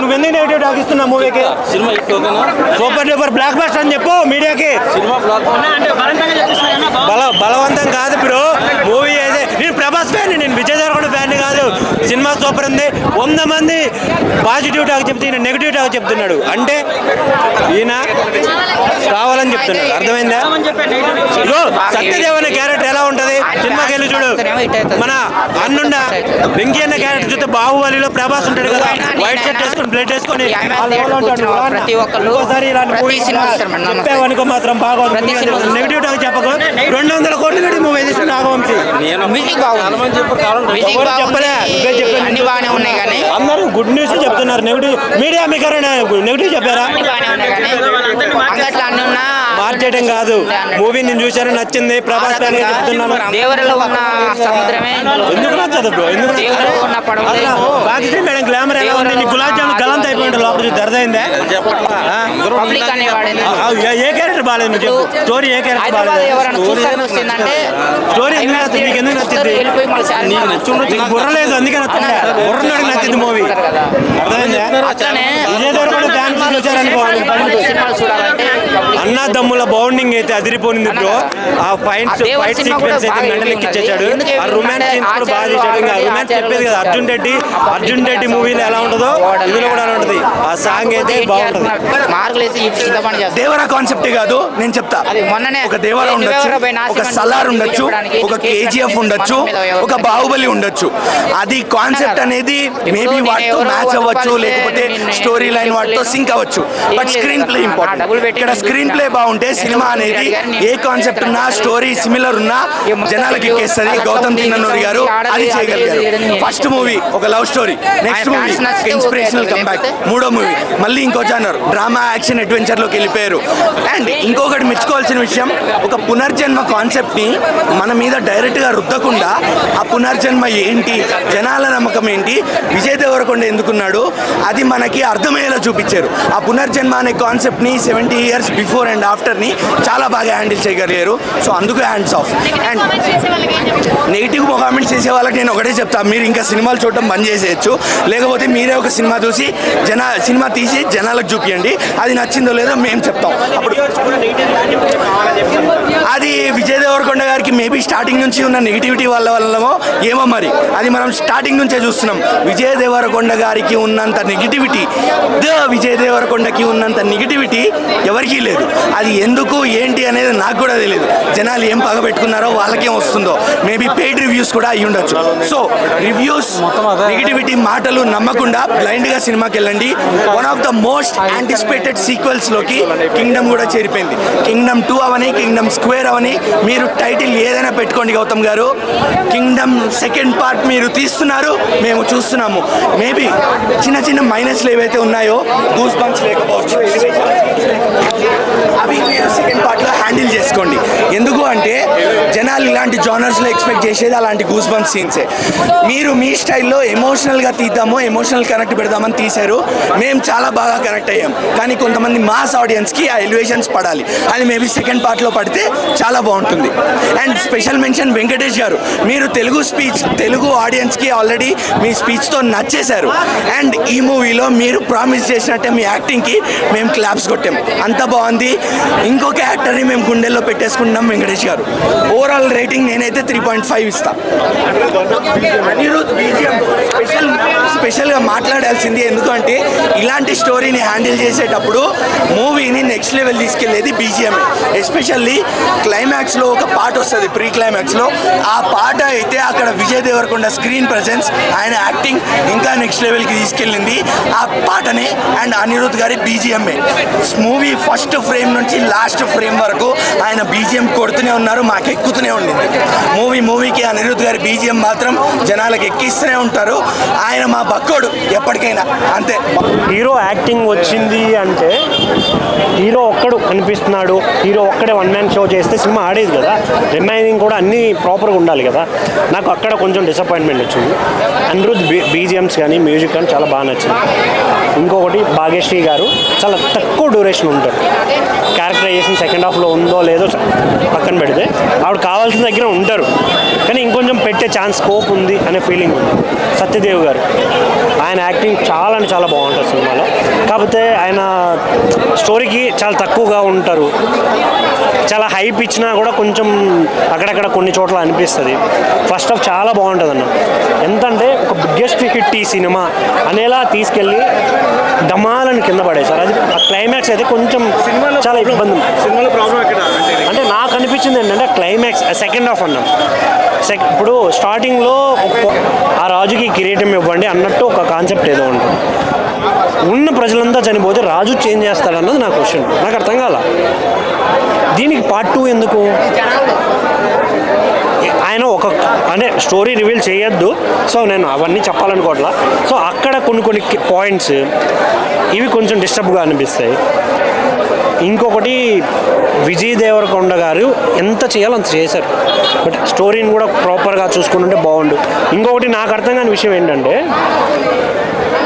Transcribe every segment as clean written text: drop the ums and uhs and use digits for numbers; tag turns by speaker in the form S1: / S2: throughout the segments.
S1: నువ్వెందుకు negative talk ఇస్తున్నావు మూవీకి? సూపర్ డూపర్ బ్లాక్ బస్టర్ అని చెప్పు మీడియాకి. బలవంతం కాదు బ్రో, మూవీ అయితే నేను ప్రభాస్ ఫ్యాన్, నేను విజయ్ దేవరకొండ ఫ్యాన్ కాదు. సినిమా సూపర్ ఉంది. 100 మంది పాజిటివ్ టాక్ చెప్తే ఈయన నెగిటివ్ టాక్ చెప్తున్నాడు అంటే ఈయన కావాలని చెప్తున్నాడు. అర్థమైందా? ఇగో సత్యదేవ్ అనే క్యారెక్టర్ ఎలా ఉంటది సినిమాకి వెళ్ళి చూడు. మన అన్నుండ వెంకీ అన్న క్యారెక్టర్ చూస్తే బాహుబలిలో ప్రభాస్ ఉంటాడు కదా, వైట్ షర్ట్ వేసుకొని బ్లడ్ వేసుకొని ఇంకోసారి ఇలాంటి మూవీ చెప్పావనుకో మాత్రం బాగోదు. నెగిటివ్ టాక్ చెప్పకు. 200 కోట్లు కట్టి మూవీ తీసిన నాగవంశీ చెప్పలే, నువ్వే చెప్పాను. అందరూ గుడ్ న్యూస్ చెప్తున్నారు. నెగిటివ్ మీడియా మీకు నెగిటివ్ చెప్పారా? మార్కెటింగ్ కాదు, మూవీ నేను చూసాను నచ్చింది, ప్రభాస్ ఫ్యాన్ చెప్తున్నాను. ఎందుకు నచ్చదు బ్రో? ఎందుకు బాగా మేడం గ్లామర్ ఎలా ఉంది? నీ గులాబ్ జామున్ గలంత అయిపోయింది లోపల చూసి అర్థమైందా? ఏ క్యారెక్టర్ బాగాలేదు నువ్వు చెప్పు. స్టోరీ ఏ క్యారెక్టర్ బాగాలేదు? స్టోరీ నీకు ఎందుకు నచ్చింది? నీకు బుర్రలేదు అందుకే నచ్చింది. బుర్రలోకి నచ్చింది మూవీ. అర్థమైందా? విజయ్ దేవరకొండ ఫ్యాన్స్ వచ్చారనుకోవాలి. అన్నదమ్ముల బౌండింగ్ అయితే అదిరిపోయింది బ్రో. ఆ ఫైట్ సీక్వెన్స్ అయితే మెంటల్ ఇచ్చేసాడు. ఆ రొమాన్స్ సీన్స్ కూడా బాగా చేశాడు. ఇంకా రొమాన్స్ చెప్పేది కదా అర్జున్ రెడ్డి మూవీలో ఎలా ఉంటుందో ఇందులో కూడా అలా ఉంటుంది. ఆ సాంగ్ అయితే బాగుంటుంది.
S2: దేవరా కాన్సెప్ట్ కాదు, నేను చెప్తా. ఒక దేవరా ఉండొచ్చు, ఒక సలార్ ఉండొచ్చు, ఒక కేజీఎఫ్ ఉండొచ్చు, ఒక బాహుబలి ఉండొచ్చు. అది కాన్సెప్ట్ అనేది మేబీ వాటితో మ్యాచ్ అవ్వచ్చు, లేకపోతే స్టోరీ లైన్ వాటితో సింక్ అవ్వచ్చు. But screen play important. ఇక్కడ స్క్రీన్ ప్లే బాగుంటే సినిమా అనేది ఏ కాన్సెప్ట్ ఉన్నా, స్టోరీ సిమిలర్ ఉన్నా జనాలకి ఎక్కేస్తుంది. గౌతమ్ తిన్ననూరి గారు అది చేయగలిగారు. ఫస్ట్ మూవీ ఒక love story, next movie inspirational comeback, మూడో మూవీ మళ్ళీ ఇంకో జానర్ డ్రామా యాక్షన్ అడ్వెంచర్ లోకి వెళ్ళిపోయారు. అండ్ ఇంకొకటి మెచ్చుకోవాల్సిన విషయం, ఒక పునర్జన్మ కాన్సెప్ట్ ని మన మీద డైరెక్ట్ గా రుద్దకుండా ఆ పునర్జన్మ ఏంటి, జనాల నమ్మకం ఏంటి, విజయ్ దేవరకొండ ఎందుకున్నాడు అది మనకి అర్థమయ్యేలా చూపించారు. ఆ పునర్జన్మ అనే కాన్సెప్ట్ ని 70 years బిఫోర్ అండ్ ఆఫ్టర్ ని చాలా బాగా హ్యాండిల్ చేయగలిగారు. సో అందుకు hands of. And negative comments చేసే వాళ్ళకి నేను ఒకటే చెప్తా, మీరు ఇంకా సినిమాలు చూడటం బంద్ చేసేయచ్చు. లేకపోతే మీరే ఒక సినిమా చూసి సినిమా తీసి జనాలకు చూపించండి. అది నచ్చిందో లేదో మేము చెప్తాం. అప్పుడు అది విజయ్ దేవరకొండ గారికి మేబీ స్టార్టింగ్ నుంచి ఉన్న నెగిటివిటీ వల్లమో ఏమో మరి, అది మనం స్టార్టింగ్ నుంచే చూస్తున్నాం. విజయ్ దేవరకొండ గారికి ఉన్నంత నెగిటివిటీ, విజయ్ దేవరకొండకి ఉన్నంత నెగిటివిటీ ఎవరికీ లేదు. అది ఎందుకు ఏంటి అనేది నాకు కూడా తెలియదు. జనాలు ఏం పగబెట్టుకున్నారో వాళ్ళకేం వస్తుందో, మేబీ పెయిడ్ రివ్యూస్ కూడా అయ్యి ఉండొచ్చు. సో రివ్యూస్, నెగిటివిటీ మాటలు నమ్మకుండా బ్లైండ్గా సినిమాకి వెళ్ళండి. One of the most anticipated sequels లోకి కింగ్డమ్ కూడా చేరిపోయింది. కింగ్డమ్ 2 అవని, కింగ్డమ్ స్క్వేర్ అవని, మీరు టైటిల్ ఏదైనా పెట్టుకోండి గౌతమ్ గారు. కింగ్డమ్ సెకండ్ పార్ట్ మీరు తీస్తున్నారు, మేము చూస్తున్నాము. మేబీ చిన్న చిన్న మైనస్లు ఏవైతే ఉన్నాయో, గూస్ బంప్స్ లేకపోవచ్చు, అవి మీరు సెకండ్ పార్ట్లో హ్యాండిల్ చేసుకోండి. ఎందుకు అంటే జనాలు ఇలాంటి జానర్స్లో ఎక్స్పెక్ట్ చేసేది అలాంటి గూస్ బంప్స్ సీన్సే. మీరు మీ స్టైల్లో ఎమోషనల్గా తీద్దాము, ఎమోషనల్ కనెక్ట్ పెడదామని తీశారు. మేము చాలా బాగా కనెక్ట్ అయ్యాం. కానీ కొంతమంది మాస్ ఆడియన్స్కి ఆ ఎలివేషన్స్ పడాలి. అది మేబీ సెకండ్ పార్ట్లో పడితే చాలా బాగుంటుంది. అండ్ స్పెషల్ మెన్షన్ వెంకటేష్ గారు, మీరు తెలుగు ఆడియన్స్కి ఆల్రెడీ మీ స్పీచ్తో నచ్చేశారు. అండ్ ఈ మూవీలో మీరు ప్రామిస్ చేసినట్టే మీ యాక్టింగ్కి మేము క్లాప్స్ కొట్టాం. అంత బాగుంది. ఇంకొక యాక్టర్ని మేము గుండెల్లో పెట్టేసుకుంటున్నాం, వెంకటేష్ గారు. ఓవరాల్ రేటింగ్ నేనైతే 3.5 ఇస్తా. అనిరుద్ బీజిఎం స్పెషల్గా మాట్లాడాల్సింది. ఎందుకంటే ఇలాంటి స్టోరీని హ్యాండిల్ చేసేటప్పుడు మూవీని నెక్స్ట్ లెవెల్ తీసుకెళ్లేది బీజిఎం. ఎస్పెషల్లీ క్లైమాక్స్లో ఒక పాట వస్తుంది, ప్రీ క్లైమాక్స్లో. ఆ పాట అయితే అక్కడ విజయ్ దేవరకొండ స్క్రీన్ ప్రెజెన్స్, ఆయన యాక్టింగ్ ఇంకా నెక్స్ట్ లెవెల్కి తీసుకెళ్ళింది ఆ పాటనే. అండ్ అనిరుద్ గారి బీజిఎంఏ మూవీ ఫస్ట్ ఫ్రేమ్ నుంచి లాస్ట్ ఫ్రేమ్ వరకు ఆయన బీజిఎం కొడుతూనే ఉన్నారు, మాకు ఎక్కుతూనే ఉండింది. మూవీకి అనిరుద్ గారి బీజిఎం మాత్రం జనాలకు ఎక్కిస్తూనే ఉంటారు. ఆయన మా బక్కోడు ఎప్పటికైనా, అంతే.
S1: హీరో యాక్టింగ్ వచ్చింది అంటే హీరో ఒక్కడు కనిపిస్తున్నాడు, హీరో ఒక్కడే వన్ మ్యాన్ షో చేస్తే సినిమా ఆడేది కదా. రిమైనింగ్ కూడా అన్నీ ప్రాపర్గా ఉండాలి కదా. నాకు అక్కడ కొంచెం డిసప్పాయింట్మెంట్ వచ్చింది. అనిరుద్ బీజిఎమ్స్ కానీ మ్యూజిక్ కానీ చాలా బాగా నచ్చింది. ఇంకొకటి భాగ్యశ్రీ గారు చాలా తక్కువ డ్యూరేషన్ ఉంటారు. క్యారెక్టరైజేషన్ సెకండ్ హాఫ్లో ఉందో లేదో పక్కన పెడితే ఆవిడ కావాల్సిన దగ్గర ఉంటారు, కానీ ఇంకొంచెం పెట్టే ఛాన్స్ స్కోప్ ఉంది అనే ఫీలింగ్ ఉంది. సత్యదేవ్ గారు ఆయన యాక్టింగ్ చాలా అంటే చాలా బాగుంటుంది సినిమాలో. కాకపోతే ఆయన స్టోరీకి చాలా తక్కువగా ఉంటారు. చాలా హైప్ ఇచ్చినా కూడా కొంచెం అక్కడక్కడ కొన్ని చోట్ల అనిపిస్తుంది. ఫస్ట్ హాఫ్ చాలా బాగుంటుంది అన్న. ఎంతంటే ఒక బిగ్గెస్ట్ హిట్ ఈ సినిమా అనేలా తీసుకెళ్ళి డమాలని కింద పడేశారు. అది ఆ క్లైమాక్స్ అయితే కొంచెం చాలా ఇబ్బంది.
S3: సినిమాలో ప్రాబ్లం ఎక్కడ
S1: అంటే నాకు అనిపించింది ఏంటంటే క్లైమాక్స్ సెకండ్ హాఫ్ అన్నాం. ఇప్పుడు స్టార్టింగ్లో ఆ రాజుకి కిరీటం ఇవ్వండి అన్నట్టు ఒక కాన్సెప్ట్ ఏదో ఉంటుంది. ఉన్న ప్రజలంతా చనిపోతే రాజు చేంజ్ చేస్తాడన్నది నా క్వశ్చన్. నాకు అర్థం కాల. దీనికి పార్ట్ 2 ఎందుకు? ఆయన ఒక అంటే స్టోరీ రివీల్ చేయొద్దు, సో నేను అవన్నీ చెప్పాలనుకోవట్లా. సో అక్కడ కొన్ని పాయింట్స్ ఇవి కొంచెం డిస్టర్బ్గా అనిపిస్తాయి. ఇంకొకటి విజయ్ దేవరకొండ గారు ఎంత చేయాలో అంత చేశారు, బట్ స్టోరీని కూడా ప్రాపర్గా చూసుకుంటుంటే బాగుండు. ఇంకొకటి నాకు అర్థం కాని విషయం ఏంటంటే,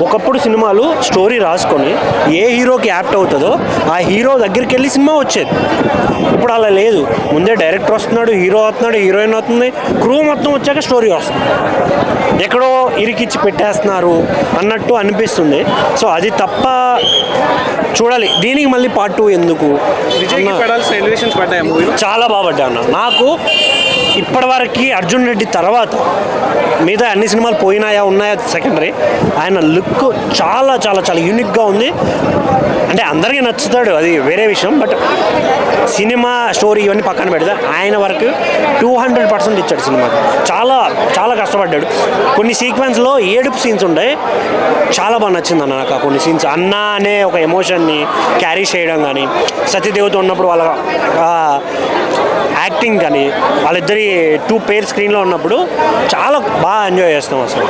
S1: ఒకప్పుడు సినిమాలు స్టోరీ రాసుకొని ఏ హీరోకి యాప్ట్ అవుతుందో ఆ హీరో దగ్గరికి వెళ్ళి సినిమా వచ్చేది. ఇప్పుడు అలా లేదు. ముందే డైరెక్టర్ వస్తున్నాడు, హీరో అవుతున్నాడు, హీరోయిన్ అవుతుంది, క్రూ మొత్తం వచ్చాక స్టోరీ వస్తుంది. ఎక్కడో ఇరికిచ్చి పెట్టేస్తున్నారు అన్నట్టు అనిపిస్తుంది. సో అది తప్ప చూడాలి. దీనికి మళ్ళీ పార్ట్ 2 ఎందుకు? చాలా బాగా పడ్డా అన్న. నాకు ఇప్పటివరకు అర్జున్ రెడ్డి తర్వాత మిగతా అన్ని సినిమాలు పోయినాయా ఉన్నాయా సెకండరీ, ఆయన లుక్ చాలా చాలా చాలా యూనిక్గా ఉంది. అంటే అందరికీ నచ్చుతాడు, అది వేరే విషయం. బట్ సినిమా స్టోరీ ఇవన్నీ పక్కన పెడితే ఆయన వరకు 200% ఇచ్చాడు సినిమాకి. చాలా చాలా కష్టపడ్డాడు. కొన్ని సీక్వెన్స్లో ఏడుపు సీన్స్ ఉంటాయి, చాలా బాగా నచ్చింది అన్న నాకు. కొన్ని సీన్స్ అన్న అనే ఒక ఎమోషన్ని క్యారీ చేయడం కానీ, సత్యదేవ్తో ఉన్నప్పుడు వాళ్ళ యాక్టింగ్ కానీ, వాళ్ళిద్దరి 2 పేర్ స్క్రీన్లో ఉన్నప్పుడు చాలా బాగా ఎంజాయ్ చేస్తాం అసలు.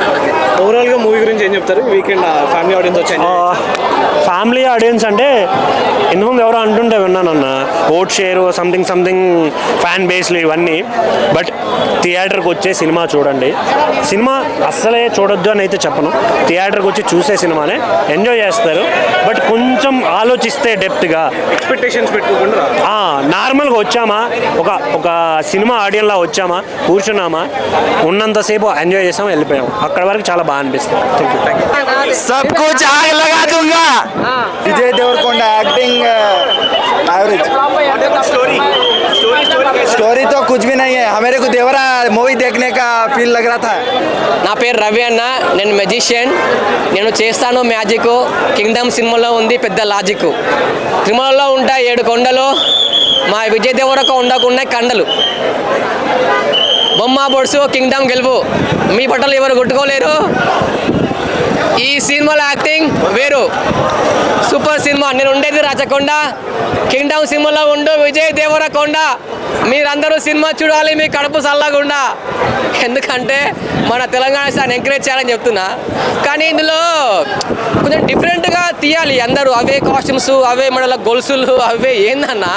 S3: ఓవరాల్గా మూవీ గురించి ఏం చెప్తారు? వీకెండ్ ఫ్యామిలీ ఆడియన్స్ వచ్చాయి.
S1: ఫ్యామిలీ ఆడియన్స్ అంటే ఇంతకుముందు ఎవరో అంటుంటే విన్నానన్న, ఓట్ షేరు సంథింగ్ ఫ్యాన్ బేస్లు ఇవన్నీ. బట్ థియేటర్కి వచ్చే సినిమా చూడండి. సినిమా అస్సలే చూడొద్దు అని అయితే చెప్పను. థియేటర్కి వచ్చి చూసే సినిమానే ఎంజాయ్ చేస్తారు. బట్ కొంచెం ఆలోచిస్తే డెప్త్గా,
S3: ఎక్స్పెక్టేషన్స్ పెట్టుకోకుండా
S1: నార్మల్గా వచ్చామా, ఒక సినిమా ఆడియన్లా వచ్చామా, కూర్చున్నామా, ఉన్నంతసేపు ఎంజాయ్ చేసామా, వెళ్ళిపోయాము. అక్కడ వరకు చాలా బాగా అనిపిస్తుంది.
S4: सब कुछ आग लगा दूंगा. Vijay Deverakonda acting average. Story तो कुछ भी नहीं है. हमारे को देवरा मूवी देखने का फील लग रहा था.
S5: నా పేరు రవి అన్న, నేను మెజిషియన్. నేను చేస్తాను మ్యాజిక్. కింగ్డమ్ సినిమాలో ఉంది పెద్ద లాజిక్. తిరుమలలో ఉంటాయి 7 కొండలు, మా విజయ్ దేవరకొండకు ఉన్నాయి కండలు. బొమ్మ బొడ్సు కింగ్డమ్ గెలుపు, మీ బట్టలు ఎవరు కొట్టుకోలేరు. ఈ సినిమాలో యాక్టింగ్ వేరు, సూపర్ సినిమా. నేను ఉండేది రాచకొండ, కింగ్డమ్ సినిమాలో ఉండు విజయ్ దేవరకొండ. మీరందరూ సినిమా చూడాలి, మీ కడుపు చల్లగుండా. ఎందుకంటే మన తెలంగాణ స్టార్ని ఎంకరేజ్ చేయాలని చెప్తున్నా. కానీ ఇందులో కొంచెం డిఫరెంట్గా తీయాలి. అందరూ అవే కాస్ట్యూమ్స్, అవే మెడల గొలుసులు, అవే ఏందన్నా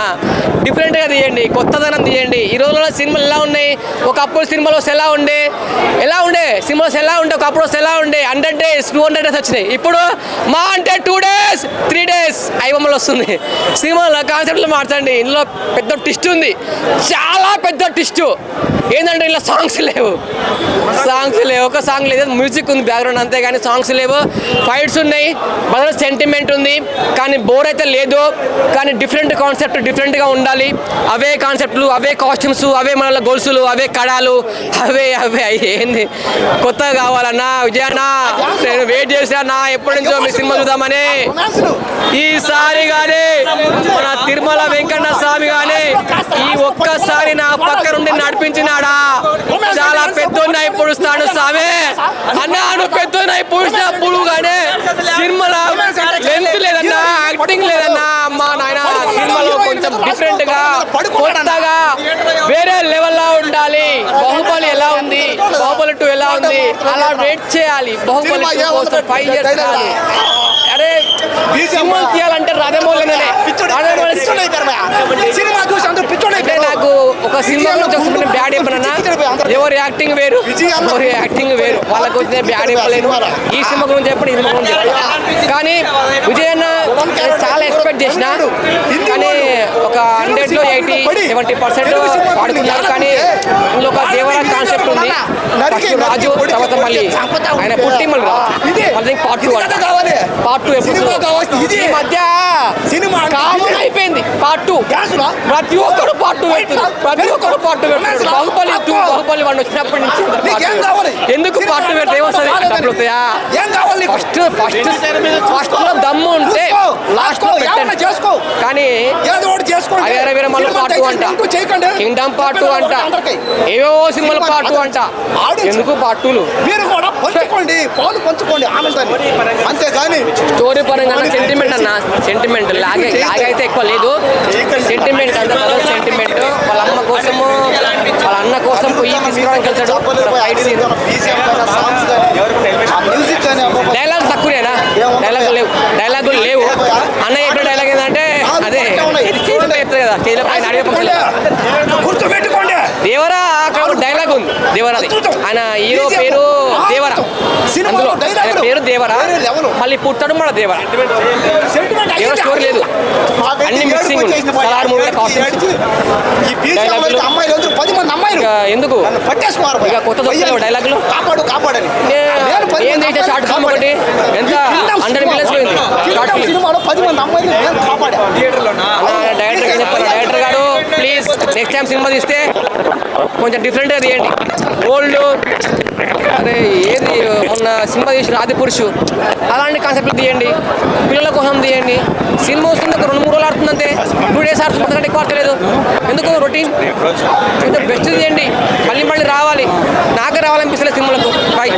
S5: డిఫరెంట్గా తీయండి, కొత్తదనం తీయండి. ఈ రోజుల్లో సినిమాలు ఎలా ఉన్నాయి? ఒకప్పుడు సినిమాలో ఎలా ఉండే సినిమాలో ఎలా ఉండే, ఒకప్పుడు ఎలా ఉండే 100 days 200 days వచ్చినాయి. ఇప్పుడు మా అంటే 2 days 3 days ఐబొమ్మలు వస్తుంది. సినిమాలో కాన్సెప్ట్లు మార్చండి. ఇందులో పెద్ద ట్విస్ట్ ఉంది, చాలా పెద్ద ట్విస్ట్. ఏంటంటే ఇలా సాంగ్స్ లేవు, ఒక సాంగ్ లేదు, మ్యూజిక్ ఉంది బ్యాక్గ్రౌండ్ అంతే, కానీ సాంగ్స్ లేవు. ఫైట్స్ ఉన్నాయి, బదులు సెంటిమెంట్ ఉంది, కానీ బోర్ అయితే లేదు. కానీ డిఫరెంట్ కాన్సెప్ట్, డిఫరెంట్గా ఉండాలి. అవే కాన్సెప్ట్లు, అవే కాస్ట్యూమ్స్, అవే మన గొలుసులు, అవే కడాలు, అవే ఏంది కొత్తగా కావాలన్నా. విజయన్నా నేను వెయిట్ చేశానా ఎప్పటి నుంచో మీ సినిమా చూద్దామని. ఈసారి కానీ మన తిరుమల వెంకన్న స్వామి కానీ ఈ ఒక్కసారి నా పక్క నుండి నడిపించినాడా. చాలా పెద్దోన్నాయి పొడుస్తాడు స్వామి అన్నాను, పెద్దోన్నాయి పొడిచినప్పుడు కానీ సినిమాలో లెంత్ లేదన్నా, యాక్టింగ్ లేదన్నా. అమ్మా నాయన సినిమాలో కొంచెం డిఫరెంట్ గా, కొత్తగా, వేరే లెవెల్లో ఉండాలి. బాహుబలి ఎలా ఉంది, బాహుబలి 2 ఎలా ఉంది, అలా వెయిట్ చేయాలి. బాహుబలి 2 కోసం 5 years కాదు. అరే సినిమాలు తీయాలంటే రాజమౌళి. నాకు ఒక ఒక సినిమా గురించి ఒక బ్యాడ్ చెప్పనన్నా ఎవరి యాక్టింగ్ వేరు వాళ్ళకి వచ్చిన బ్యాడ్ చెప్పలేను. ఈ సినిమా గురించి చెప్పండి, ఈ సినిమా గురించి చెప్పండి. కానీ విజయ్ అన్న చాలా ఎక్స్పెక్ట్ చేసిన, కానీ ఒక 100లో 80-70% వాడుకున్నారు. కానీ ఇందులో ఒక దేవరా కాన్సెప్ట్ ఉంది. ఫస్ట్ రాజు, తర్వాత మళ్ళీ ఆయన పుట్టి మళ్ళీ మళ్ళీ పార్ట్ 2 ఎప్పుడు ఈ మధ్య కామన్ అయిపోయింది. పార్ట్ 2 ప్రతి ఒక్కరు పార్ట్ 2 పెడుతున్నారు. బాహుబలి 2, బాహుబలి 1 వచ్చినప్పటి నుంచి ఎందుకు పార్ట్ 2 పెడితే ఏమొస్తుంది? డబ్బులు వస్తాయా? ఫస్ట్ లో దమ్ము ఉంటే లాస్ట్ లో పెట్టండి. కానీ వేరే మళ్ళీ పార్ట్ 2 అంట, కింగ్డమ్ పార్ట్ 2 అంట, ఏవో సినిమాలు పార్ట్ 2 అంట. ఎందుకు పార్ట్ 2లు?
S6: అంతేగాని
S5: స్టోరీ పరంగా సెంటిమెంట్ అన్న, సెంటిమెంట్ లాగే అయితే ఎక్కువ లేదు. సెంటిమెంట్ అంత సెంటిమెంట్. వాళ్ళ అమ్మ కోసము వాళ్ళ అన్న కోసం పోయి తీసుకోవడానికి వెళ్తాడు. డైలాగ్ తక్కువేనా? డైలాగులు లేవు. అన్న చెప్పిన డైలాగ్ ఏంటంటే అదే చెప్తారు కదా, చేతిలో పైన
S2: గుర్తుపెట్టుకోండి,
S5: దేవరా అక్కడ డైలాగ్ ఉంది. దేవరాది ఆయన హీరో పేరు దేవరా, అందులో ఆయన పేరు దేవరా, మళ్ళీ పుట్టాడు మన దేవరా. దేవరా స్టోరీ లేదు, అన్ని మిక్సింగ్ ఉంది. సలార్ మూవీ ఎందుకు ఇక కొత్త దొరకలేవు డైలాగులు. ఏం చేసే షార్ట్ ఫిల్మ్ ఒకటి ఎంత 100 మిలియన్స్ పోయింది షార్ట్ ఫిల్మ్. డైరెక్టర్ చెప్పాను, డైరెక్టర్ గారు ప్లీజ్ నెక్స్ట్ టైం సినిమా తీస్తే కొంచెం డిఫరెంట్గా తీయండి. ఓల్డ్ అరే ఏది మొన్న సినిమా తీసిన ఆదిపురుషు అలాంటి కాన్సెప్ట్లు తీయండి, పిల్లల కోసం తీయండి. సినిమా వస్తుంది ఒక 2-3 రోజులు ఆడుతుంది అంతే, 2 days ఆడుతుంది, అంతకంటే ఎక్కువ ఆడలేదు. ఎందుకు రొటీన్ కొంచెం బెస్ట్ తీయండి, మళ్ళీ రావాలి. నాకే రావాలనిపిస్తలేదు సినిమాలకు. బాయ్.